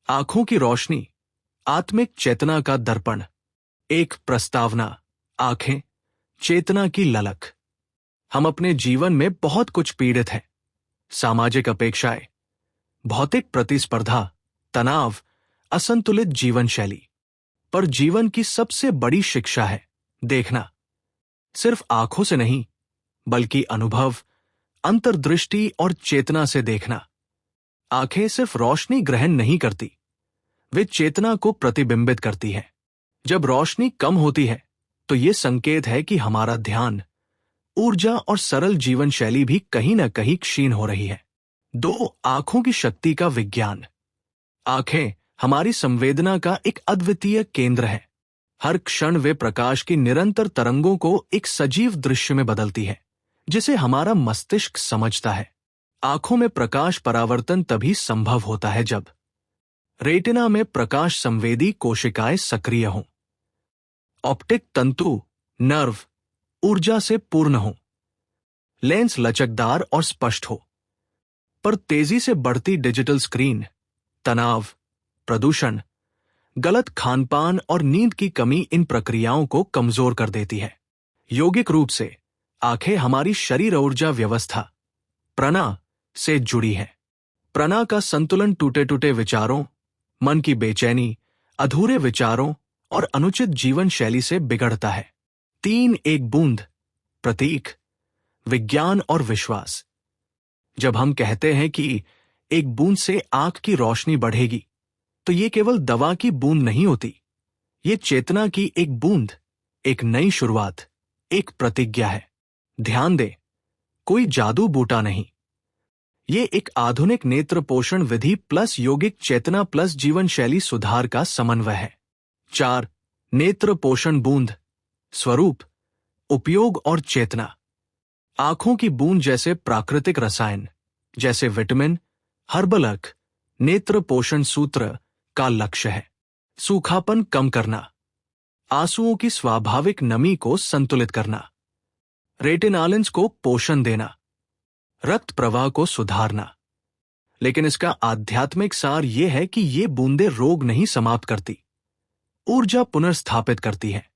आंखों की रोशनी, आत्मिक चेतना का दर्पण। एक प्रस्तावना, आंखें, चेतना की ललक। हम अपने जीवन में बहुत कुछ पीड़ित हैं। सामाजिक अपेक्षाएं, भौतिक प्रतिस्पर्धा, तनाव, असंतुलित जीवन शैली। पर जीवन की सबसे बड़ी शिक्षा है देखना, सिर्फ आंखों से नहीं, बल्कि अनुभव, अंतर्दृष्टि और चेतना से देखना। आंखें सिर्फ रोशनी ग्रहण नहीं करती, वे चेतना को प्रतिबिंबित करती हैं। जब रोशनी कम होती है तो यह संकेत है कि हमारा ध्यान, ऊर्जा और सरल जीवन शैली भी कहीं न कहीं क्षीण हो रही है। 2. आंखों की शक्ति का विज्ञान। आंखें हमारी संवेदना का एक अद्वितीय केंद्र है। हर क्षण वे प्रकाश की निरंतर तरंगों को एक सजीव दृश्य में बदलती है, जिसे हमारा मस्तिष्क समझता है। आंखों में प्रकाश परावर्तन तभी संभव होता है जब रेटिना में प्रकाश संवेदी कोशिकाएं सक्रिय हों, ऑप्टिक तंतु, नर्व ऊर्जा से पूर्ण हो, लेंस लचकदार और स्पष्ट हो। पर तेजी से बढ़ती डिजिटल स्क्रीन, तनाव, प्रदूषण, गलत खानपान और नींद की कमी इन प्रक्रियाओं को कमजोर कर देती है। यौगिक रूप से आंखें हमारी शरीर ऊर्जा व्यवस्था, प्रणा, से जुड़ी हैं। प्रणा का संतुलन टूटे टूटे विचारों, मन की बेचैनी, अधूरे विचारों और अनुचित जीवन शैली से बिगड़ता है। 3. एक बूंद, प्रतीक, विज्ञान और विश्वास। जब हम कहते हैं कि एक बूंद से आंख की रोशनी बढ़ेगी, तो ये केवल दवा की बूंद नहीं होती। ये चेतना की एक बूंद, एक नई शुरुआत, एक प्रतिज्ञा है। ध्यान दें, कोई जादू बूटा नहीं। ये एक आधुनिक नेत्र पोषण विधि प्लस यौगिक चेतना प्लस जीवन शैली सुधार का समन्वय है। 4. नेत्र पोषण बूंद, स्वरूप, उपयोग और चेतना। आंखों की बूंद जैसे प्राकृतिक रसायन, जैसे विटामिन, हर्बल अर्क, नेत्र पोषण सूत्र का लक्ष्य है सूखापन कम करना, आंसुओं की स्वाभाविक नमी को संतुलित करना, रेटिनालिन्स को पोषण देना, रक्त प्रवाह को सुधारना। लेकिन इसका आध्यात्मिक सार यह है कि ये बूंदें रोग नहीं समाप्त करती, ऊर्जा पुनर्स्थापित करती हैं।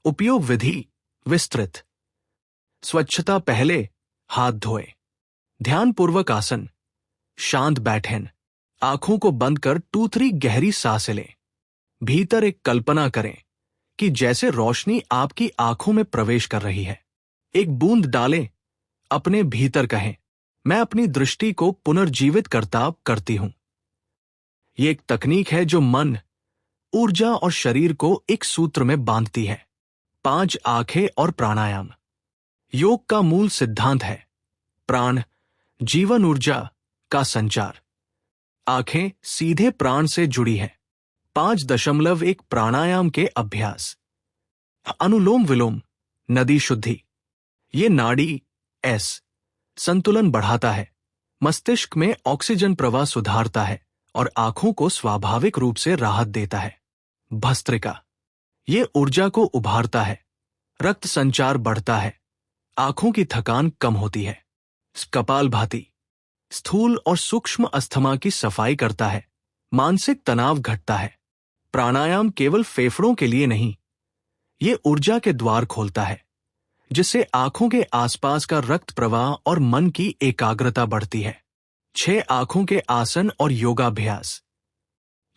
उपयोग विधि विस्तृत, स्वच्छता पहले, हाथ धोए, ध्यानपूर्वक आसन, शांत बैठें, आंखों को बंद कर 2-3 गहरी सांसें लें। भीतर एक कल्पना करें कि जैसे रोशनी आपकी आंखों में प्रवेश कर रही है। एक बूंद डालें, अपने भीतर कहें, मैं अपनी दृष्टि को पुनर्जीवित करती हूं। यह एक तकनीक है जो मन, ऊर्जा और शरीर को एक सूत्र में बांधती है। 5. आंखें और प्राणायाम। योग का मूल सिद्धांत है प्राण, जीवन ऊर्जा का संचार। आंखें सीधे प्राण से जुड़ी हैं। 5.1 प्राणायाम के अभ्यास। अनुलोम विलोम, नदी शुद्धि। ये नाड़ी संतुलन बढ़ाता है, मस्तिष्क में ऑक्सीजन प्रवाह सुधारता है और आंखों को स्वाभाविक रूप से राहत देता है। भस्त्रिका, ये ऊर्जा को उभारता है, रक्त संचार बढ़ता है, आंखों की थकान कम होती है। कपालभाति, स्थूल और सूक्ष्म अस्थमा की सफाई करता है, मानसिक तनाव घटता है। प्राणायाम केवल फेफड़ों के लिए नहीं, ये ऊर्जा के द्वार खोलता है, जिससे आंखों के आसपास का रक्त प्रवाह और मन की एकाग्रता बढ़ती है। 6. आंखों के आसन और योगाभ्यास।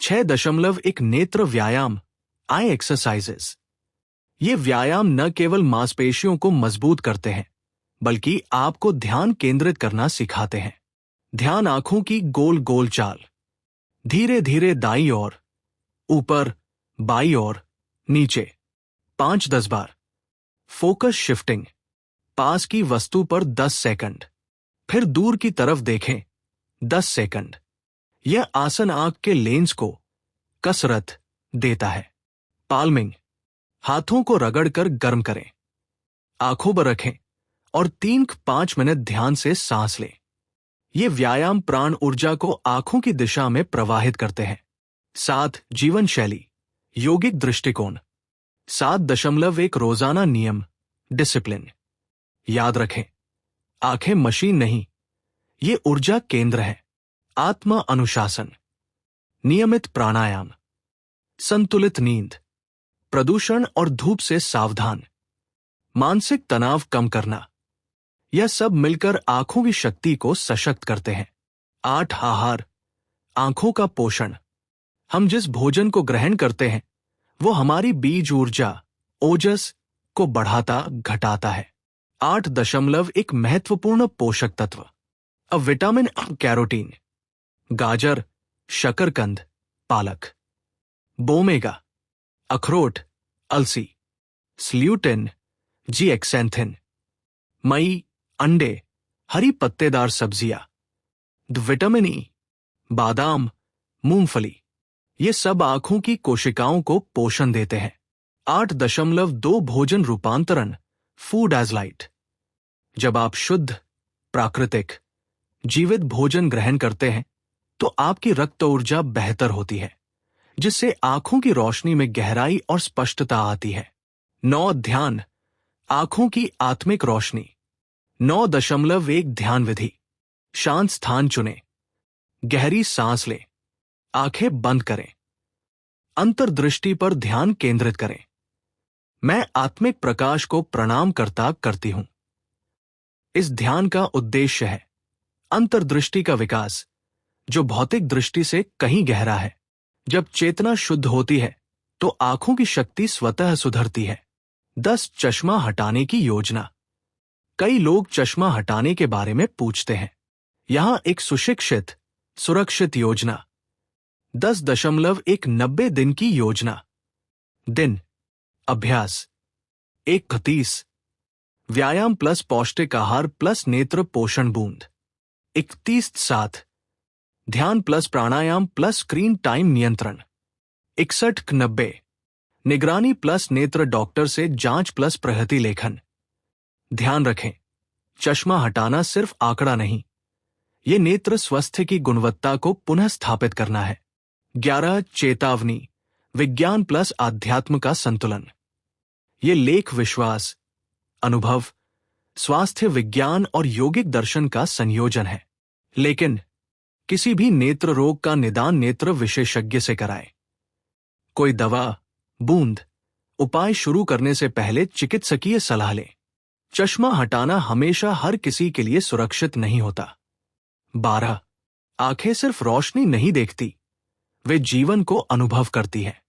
6.1 नेत्र व्यायाम, आई एक्सरसाइजेस। ये व्यायाम न केवल मांसपेशियों को मजबूत करते हैं, बल्कि आपको ध्यान केंद्रित करना सिखाते हैं। ध्यान आंखों की गोल गोल चाल, धीरे धीरे दाईं ओर, ऊपर, बाईं ओर, नीचे, 5-10 बार। फोकस शिफ्टिंग, पास की वस्तु पर 10 सेकंड, फिर दूर की तरफ देखें 10 सेकंड। यह आसन आंख के लेंस को कसरत देता है। पाल्मिंग, हाथों को रगड़कर गर्म करें, आंखों पर रखें और 3-5 मिनट ध्यान से सांस लें। ये व्यायाम प्राण ऊर्जा को आंखों की दिशा में प्रवाहित करते हैं। 7. जीवन शैली, यौगिक दृष्टिकोण। 7.1 रोजाना नियम, डिसिप्लिन। याद रखें, आंखें मशीन नहीं, ये ऊर्जा केंद्र है। आत्मा अनुशासन, नियमित प्राणायाम, संतुलित नींद, प्रदूषण और धूप से सावधान, मानसिक तनाव कम करना, यह सब मिलकर आंखों की शक्ति को सशक्त करते हैं। 8 आहार, आंखों का पोषण। हम जिस भोजन को ग्रहण करते हैं वो हमारी बीज ऊर्जा, ओजस को बढ़ाता घटाता है। 8.1 महत्वपूर्ण पोषक तत्व। अब विटामिन कैरोटीन, गाजर, शकरकंद, पालक, बोमेगा, अखरोट, अलसी, स्ल्यूटिन, जीएक्सैंथिन, मई, अंडे, हरी पत्तेदार सब्जियां, विटामिन ई, बादाम, मूंगफली, ये सब आंखों की कोशिकाओं को पोषण देते हैं। 8.2 भोजन रूपांतरण, फूड एज लाइट। जब आप शुद्ध, प्राकृतिक, जीवित भोजन ग्रहण करते हैं तो आपकी रक्त ऊर्जा बेहतर होती है, जिससे आंखों की रोशनी में गहराई और स्पष्टता आती है। 9 ध्यान, आंखों की आत्मिक रोशनी। 9.1 ध्यान विधि। शांत स्थान चुनें, गहरी सांस लें, आंखें बंद करें, अंतर्दृष्टि पर ध्यान केंद्रित करें। मैं आत्मिक प्रकाश को प्रणाम करती हूं। इस ध्यान का उद्देश्य है अंतर्दृष्टि का विकास, जो भौतिक दृष्टि से कहीं गहरा है। जब चेतना शुद्ध होती है तो आंखों की शक्ति स्वतः सुधरती है। 10 चश्मा हटाने की योजना। कई लोग चश्मा हटाने के बारे में पूछते हैं। यहां एक सुशिक्षित, सुरक्षित योजना। 10.1 90 दिन की योजना। दिन, अभ्यास 1:30, व्यायाम प्लस पौष्टिक आहार प्लस नेत्र पोषण बूंद। 31:7, ध्यान प्लस प्राणायाम प्लस स्क्रीन टाइम नियंत्रण। 61:90, निगरानी प्लस नेत्र डॉक्टर से जांच प्लस प्रगति लेखन। ध्यान रखें, चश्मा हटाना सिर्फ आंकड़ा नहीं, ये नेत्र स्वास्थ्य की गुणवत्ता को पुनः स्थापित करना है। 11 चेतावनी, विज्ञान प्लस आध्यात्म का संतुलन। ये लेख विश्वास, अनुभव, स्वास्थ्य विज्ञान और योगिक दर्शन का संयोजन है। लेकिन किसी भी नेत्र रोग का निदान नेत्र विशेषज्ञ से कराएं। कोई दवा, बूंद, उपाय शुरू करने से पहले चिकित्सकीय सलाह लें। चश्मा हटाना हमेशा हर किसी के लिए सुरक्षित नहीं होता। 12 आंखें सिर्फ रोशनी नहीं देखती, वे जीवन को अनुभव करती है।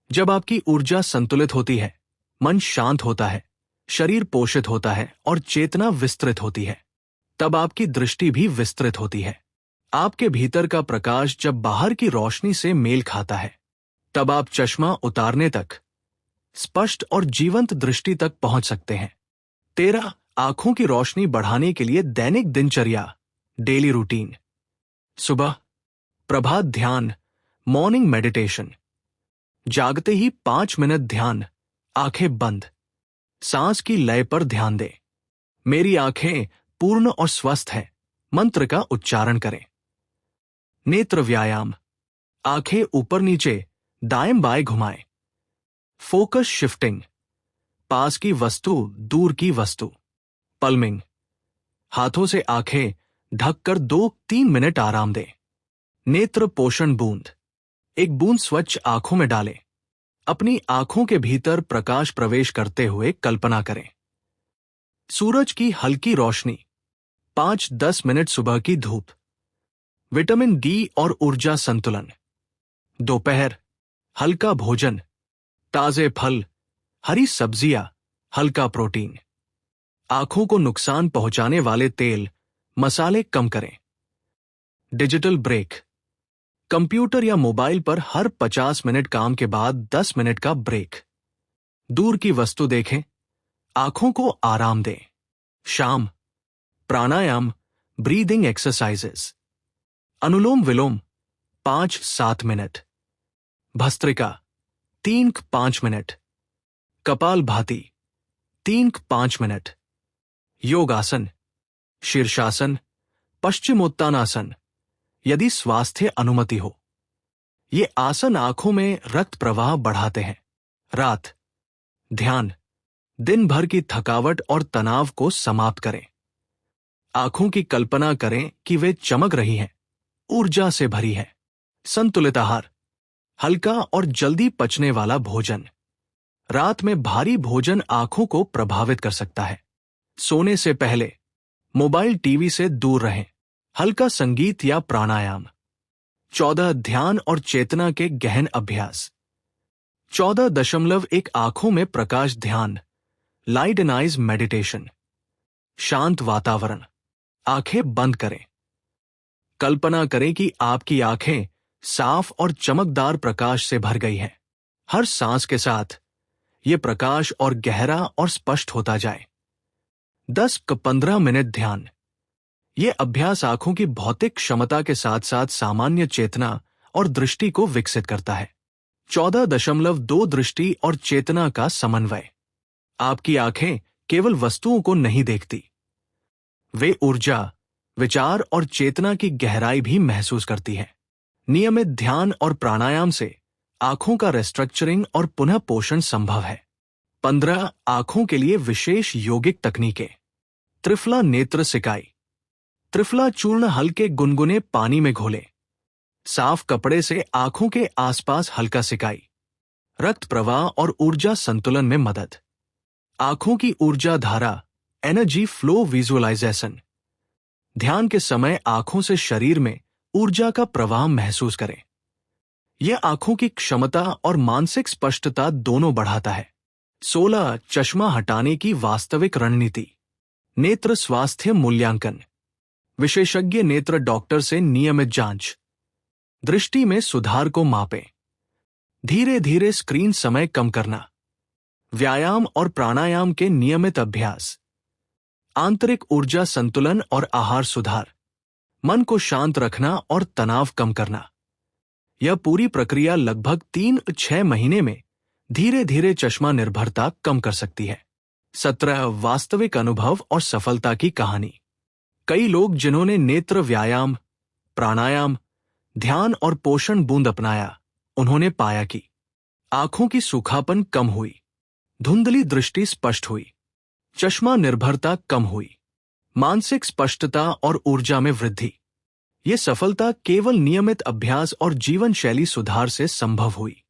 जब आपकी ऊर्जा संतुलित होती है, मन शांत होता है, शरीर पोषित होता है और चेतना विस्तृत होती है, तब आपकी दृष्टि भी विस्तृत होती है। आपके भीतर का प्रकाश जब बाहर की रोशनी से मेल खाता है, तब आप चश्मा उतारने तक स्पष्ट और जीवंत दृष्टि तक पहुंच सकते हैं। 13 आंखों की रोशनी बढ़ाने के लिए दैनिक दिनचर्या, डेली रूटीन। सुबह प्रभात ध्यान, मॉर्निंग मेडिटेशन। जागते ही 5 मिनट ध्यान, आंखें बंद, सांस की लय पर ध्यान दें। मेरी आंखें पूर्ण और स्वस्थ हैं, मंत्र का उच्चारण करें। नेत्र व्यायाम, आंखें ऊपर नीचे, दाएं बाएं घुमाएं। फोकस शिफ्टिंग, पास की वस्तु, दूर की वस्तु। पल्मिंग, हाथों से आंखें ढककर 2-3 मिनट आराम दें। नेत्र पोषण बूंद, एक बूंद स्वच्छ आंखों में डालें। अपनी आंखों के भीतर प्रकाश प्रवेश करते हुए कल्पना करें। सूरज की हल्की रोशनी, 5-10 मिनट सुबह की धूप। विटामिन डी और ऊर्जा संतुलन। दोपहर हल्का भोजन, ताजे फल, हरी सब्जियां, हल्का प्रोटीन। आंखों को नुकसान पहुंचाने वाले तेल, मसाले कम करें। डिजिटल ब्रेक, कंप्यूटर या मोबाइल पर हर 50 मिनट काम के बाद 10 मिनट का ब्रेक। दूर की वस्तु देखें, आंखों को आराम दें। शाम प्राणायाम, ब्रीदिंग एक्सरसाइजेस। अनुलोम विलोम 5-7 minute. Bhastrika 3-5 minute. Kapalbhati 3-5 minute. योगासन, शीर्षासन, पश्चिमोत्तानासन, यदि स्वास्थ्य अनुमति हो। ये आसन आंखों में रक्त प्रवाह बढ़ाते हैं। रात ध्यान, दिन भर की थकावट और तनाव को समाप्त करें। आंखों की कल्पना करें कि वे चमक रही हैं, ऊर्जा से भरी है। संतुलित आहार, हल्का और जल्दी पचने वाला भोजन। रात में भारी भोजन आंखों को प्रभावित कर सकता है। सोने से पहले मोबाइल टीवी से दूर रहें। हल्का संगीत या प्राणायाम। 14 ध्यान और चेतना के गहन अभ्यास। 14.1 आंखों में प्रकाश ध्यान, लाइट एंड आइज मेडिटेशन। शांत वातावरण, आंखें बंद करें। कल्पना करें कि आपकी आंखें साफ और चमकदार प्रकाश से भर गई हैं। हर सांस के साथ यह प्रकाश और गहरा और स्पष्ट होता जाए। 10-15 मिनट ध्यान। यह अभ्यास आंखों की भौतिक क्षमता के साथ साथ सामान्य चेतना और दृष्टि को विकसित करता है। 14.2 दृष्टि और चेतना का समन्वय। आपकी आंखें केवल वस्तुओं को नहीं देखती, वे ऊर्जा, विचार और चेतना की गहराई भी महसूस करती हैं। नियमित ध्यान और प्राणायाम से आंखों का रिस्ट्रक्चरिंग और पुनः पोषण संभव है। 15 आंखों के लिए विशेष यौगिक तकनीकें। त्रिफला नेत्र सिकाई। त्रिफला चूर्ण हल्के गुनगुने पानी में घोलें। साफ कपड़े से आंखों के आसपास हल्का सिकाई। रक्त प्रवाह और ऊर्जा संतुलन में मदद। आंखों की ऊर्जा धारा, एनर्जी फ्लो विजुअलाइजेशन। ध्यान के समय आंखों से शरीर में ऊर्जा का प्रवाह महसूस करें। यह आंखों की क्षमता और मानसिक स्पष्टता दोनों बढ़ाता है। 16 चश्मा हटाने की वास्तविक रणनीति। नेत्र स्वास्थ्य मूल्यांकन। विशेषज्ञ नेत्र डॉक्टर से नियमित जांच। दृष्टि में सुधार को मापें। धीरे धीरे स्क्रीन समय कम करना। व्यायाम और प्राणायाम के नियमित अभ्यास। आंतरिक ऊर्जा संतुलन और आहार सुधार। मन को शांत रखना और तनाव कम करना। यह पूरी प्रक्रिया लगभग 3-6 महीने में धीरे धीरे चश्मा निर्भरता कम कर सकती है। 17 वास्तविक अनुभव और सफलता की कहानी। कई लोग जिन्होंने नेत्र व्यायाम, प्राणायाम, ध्यान और पोषण बूंद अपनाया, उन्होंने पाया कि आंखों की सूखापन कम हुई, धुंधली दृष्टि स्पष्ट हुई, चश्मा निर्भरता कम हुई, मानसिक स्पष्टता और ऊर्जा में वृद्धि। यह सफलता केवल नियमित अभ्यास और जीवन शैली सुधार से संभव हुई।